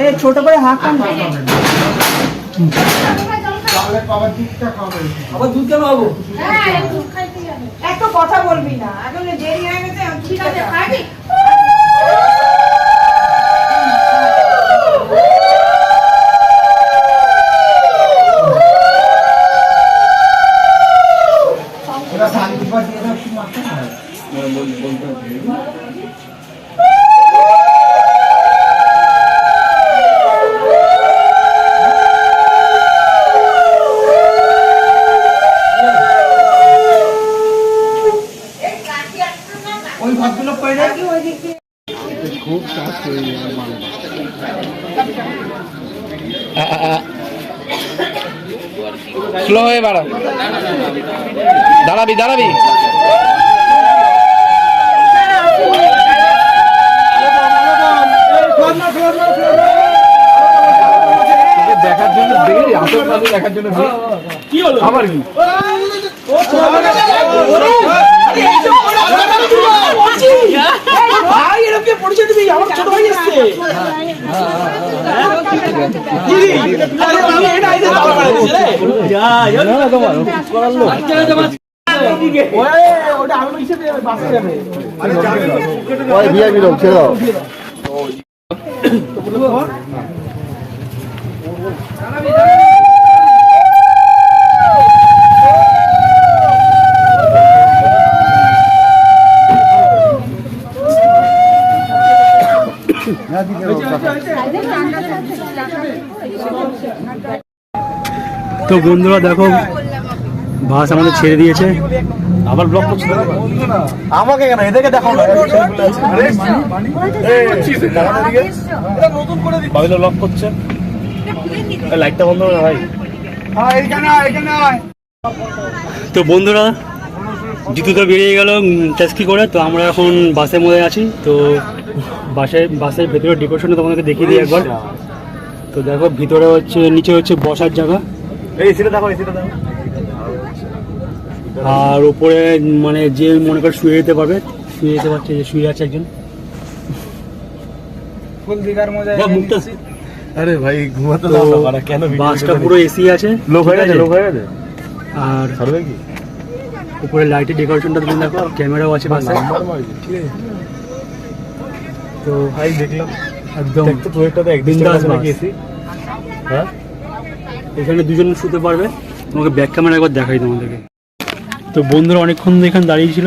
এই ছোট করে হাঁক আবার দুধ কেন খাবো? এত কথা বলবি না, এখন দেরি হয়ে গেছে। ঠিক আছে খাবি? স্লো হয়ে বাড়া, দাঁড়াবি দাঁড়াবি। দেখার জন্য দেখার জন্য কি হলো আবার কি ভাই এরকম পরিচয় দিবি? আমার ছোট ভাই আসছে। তো বন্ধুরা দেখো, বাস আমাদের ছেড়ে দিয়েছে। আবার ব্লক করছে আমাকে কেন? এদেরকে দেখাও না। বাবিলা ব্লক করছে, লাইটটা বন্ধ করে ভাই। তো বন্ধুরা জিতু তো বেরিয়ে গেল ট্যাক্সি করে। তো আমরা এখন বাসের মধ্যে আছি। তো বাসের ভেতরে ডেকোরেশনটা তোমাদেরকে দেখিয়ে দিই একবার। তো দেখো ভিতরে হচ্ছে, নিচে হচ্ছে বসার জায়গা, আর উপরে মানে যে মনে করে শুয়ে যেতে পারবে, শুয়ে যেতে পারছে, যে শুয়ে আছে একজন। আরে ভাই ঘুমাতে কেন? বাসটা পুরো এসি আছে, লোক হয়ে গেছে, লোক হয়ে গেছে। আর উপরে লাইটের ডেকোরেশনটা তুমি দেখো, ক্যামেরাও আছে বাসে। তো ভাই দেখলাম একদম বিন্দাস গেছি। হ্যাঁ, এখানে দুজন শুতে পারবে। তোমাকে ব্যাক ক্যামেরা একবার দেখাই তোমাদেরকে। তো বন্ধুরা অনেকক্ষণ এখানে দাঁড়িয়েছিল।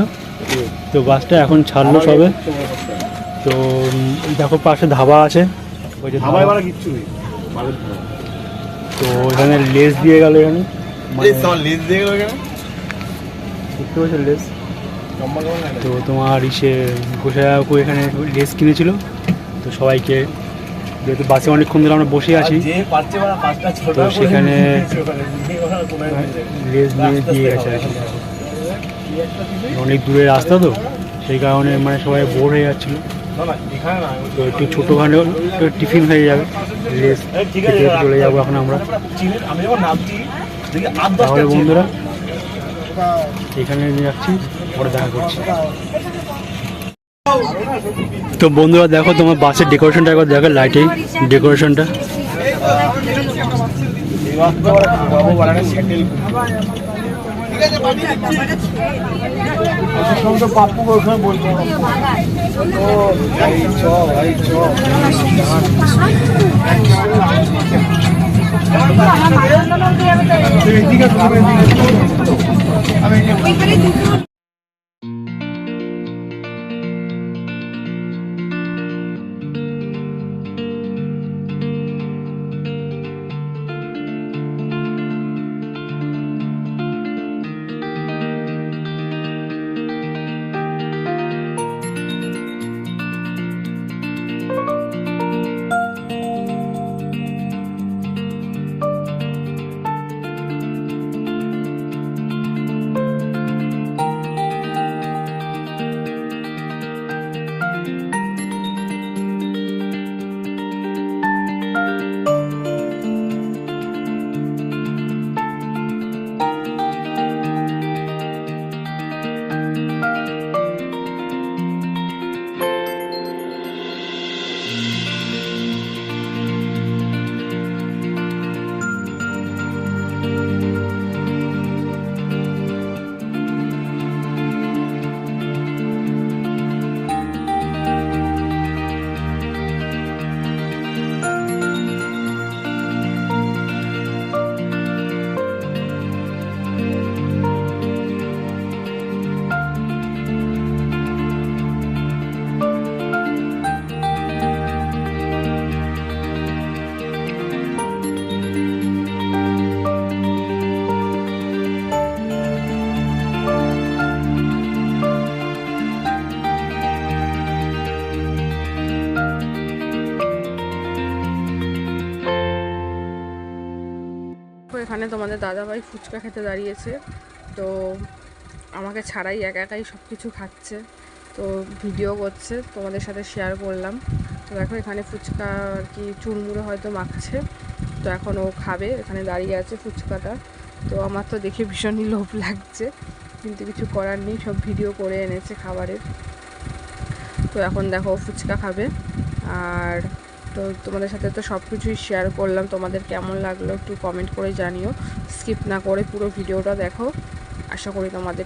তো বাসটা এখন ছাড়লো সবে। তো দেখো পাশে ধাবা আছে, ওই যে ধাবা। কিচ্ছু নেই। তো এখানে লেস দিয়ে গেল, এখানে লেজ দিয়ে গেল এখানে, দেখতে পাচ্ছ লেস। তো তোমার ইসে গোসাইয়াকু এখানে লেস কিনেছিল। তো সবাইকে, যেহেতু বাসে অনেকক্ষণ ধরে আমরা বসে আছি, তো সেখানে লেস নিয়ে দিয়ে গেছে আর কি। অনেক দূরের রাস্তা, তো সেই কারণে মানে সবাই বোর হয়ে যাচ্ছিলো। তো একটু ছোটোখাটো টিফিন হয়ে যাবে, লেস চলে যাবো এখন আমরা। তাহলে বন্ধুরা এখানে যাচ্ছি, পরে দেখা করছি। তো বন্ধুরা দেখো, তোমার বাসের ডেকোরেশনটা একবার দেখো, লাইটিং ডেকোরেশনটা। পাপ্পু ওখানে বলবো এখানে তোমাদের দাদাভাই ফুচকা খেতে দাঁড়িয়েছে, তো আমাকে ছাড়াই একাই সব কিছু খাচ্ছে, তো ভিডিও করছে, তোমাদের সাথে শেয়ার করলাম। তো দেখো এখানে ফুচকা আর কি চুরমুড়ো হয়তো মাখছে, তো এখন ও খাবে, এখানে দাঁড়িয়ে আছে ফুচকাটা। তো আমার তো দেখে ভীষণই লোভ লাগছে, কিন্তু কিছু করার নেই, সব ভিডিও করে এনেছে খাবারের। তো এখন দেখো ফুচকা খাবে। আর তো তোমাদের সাথে তো সব কিছুই শেয়ার করলাম, তোমাদের কেমন লাগলো একটু কমেন্ট করে জানিও, স্কিপ না করে পুরো ভিডিওটা দেখো, আশা করি তোমাদের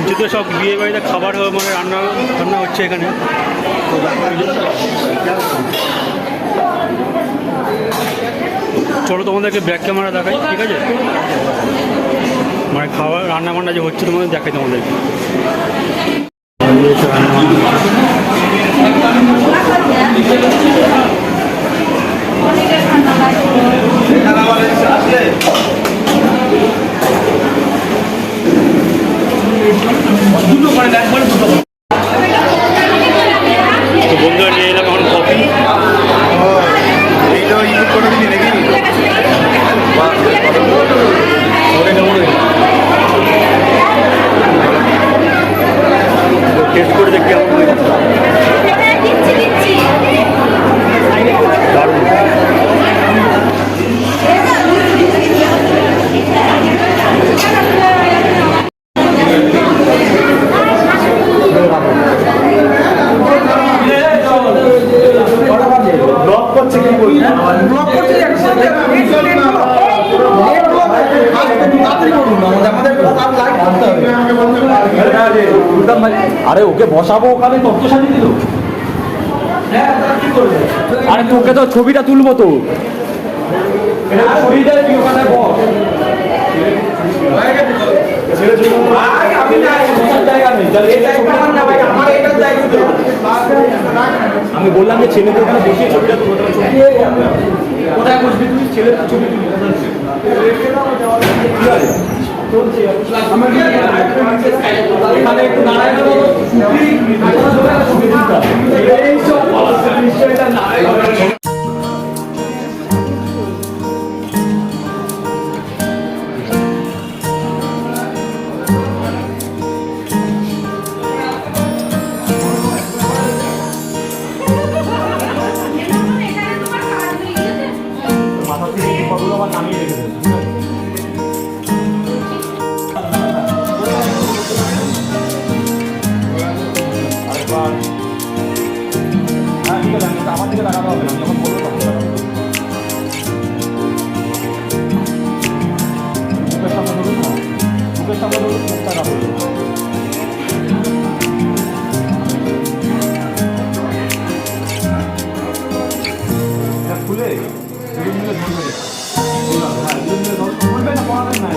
নিচে সব বিয়ে বাড়িতে খাবার মানে রান্না রান্না হচ্ছে এখানে। চলো তোমাদেরকে ব্যাক ক্যামেরা দেখাই, ঠিক আছে? মানে খাবার রান্না বান্না যে হচ্ছে তোমাদের দেখাই তোমাদেরকে। তো বন্ধুরা নিয়ে এলাম এখন কফি। টেস্ট করে দেখি কেমন দারুণ। ব্লক করছে কি বলছি? ব্লক করছে আরে ওকে বসাবো ওখানে, তত্ত্ব সাজিয়ে দিল। আরে তোকে তো ছবিটা তুলবো তো, আমি বললাম যে ছেলেকে ওখানে বসিয়ে ছবিটা তুলবো। কোথায় বসবি তুই? ছেলের ছবি তুলবি এখানে একটু নারায়ণ মাথা থেকে এই ফটোগুলো আমার নামিয়ে রেখে দেবে। হ্যাঁ ঠিক আছে, আমার দিকে লাগানো হবে না, যখন বলবো তখন লাগাবো। মুখের সামনে ধরুন না, মুখের সামনে ধরুন, মুখটা কাপড় খুলে মিলে ধরবে। হ্যাঁ মিলে ধরবে না, পড়াবেন না।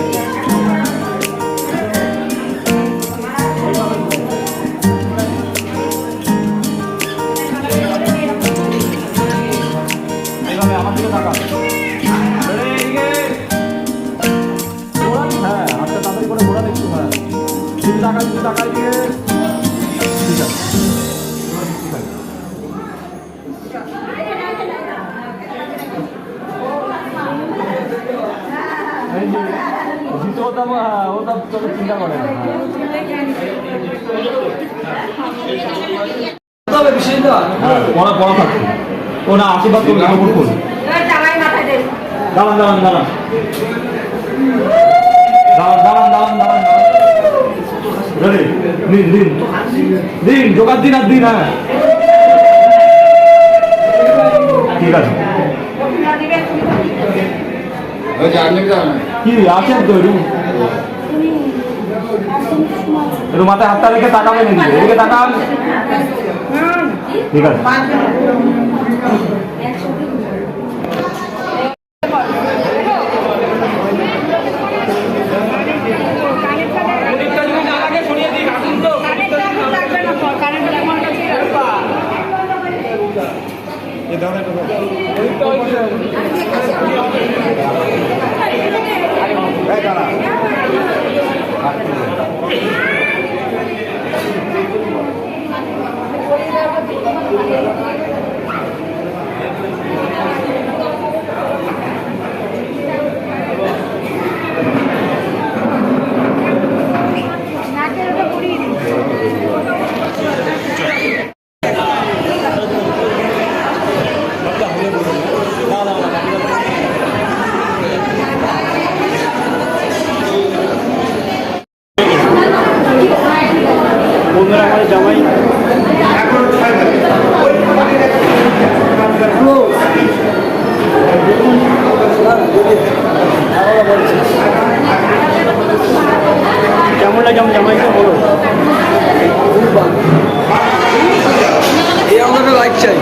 এইভাবে আমার দিকে তাকান। হ্যাঁ হাতটা তাড়াতাড়ি করে ঘোরান একটু। হ্যাঁ দিকে তাকান, দিকে তাকাই দিয়ে। ঠিক আছে, ঠিক আছে। জিতে হতাম, ওটা তোকে চিন্তা করে না। পড়া পড়া থাকছে ও না, আশীর্বাদ করবে কাপড় ফুল। দাঁড়ান দাঁড়ান দাঁড়ান দাঁড়ান দাঁড়ান দাঁড়ান দাঁড়ান দিন দিন দিন জোগাড় দিন আর দিন। হ্যাঁ ঠিক আছে, কি আছেন তো একটু মাথায় হাতটা রেখে তাকাবেন, এদিকে তাকান। ঠিক আছে। বন্ধুরা আমাদের জামাই কেমন লাগে আমার জামাইকে বলো। এই আমাকে লাইক চাই।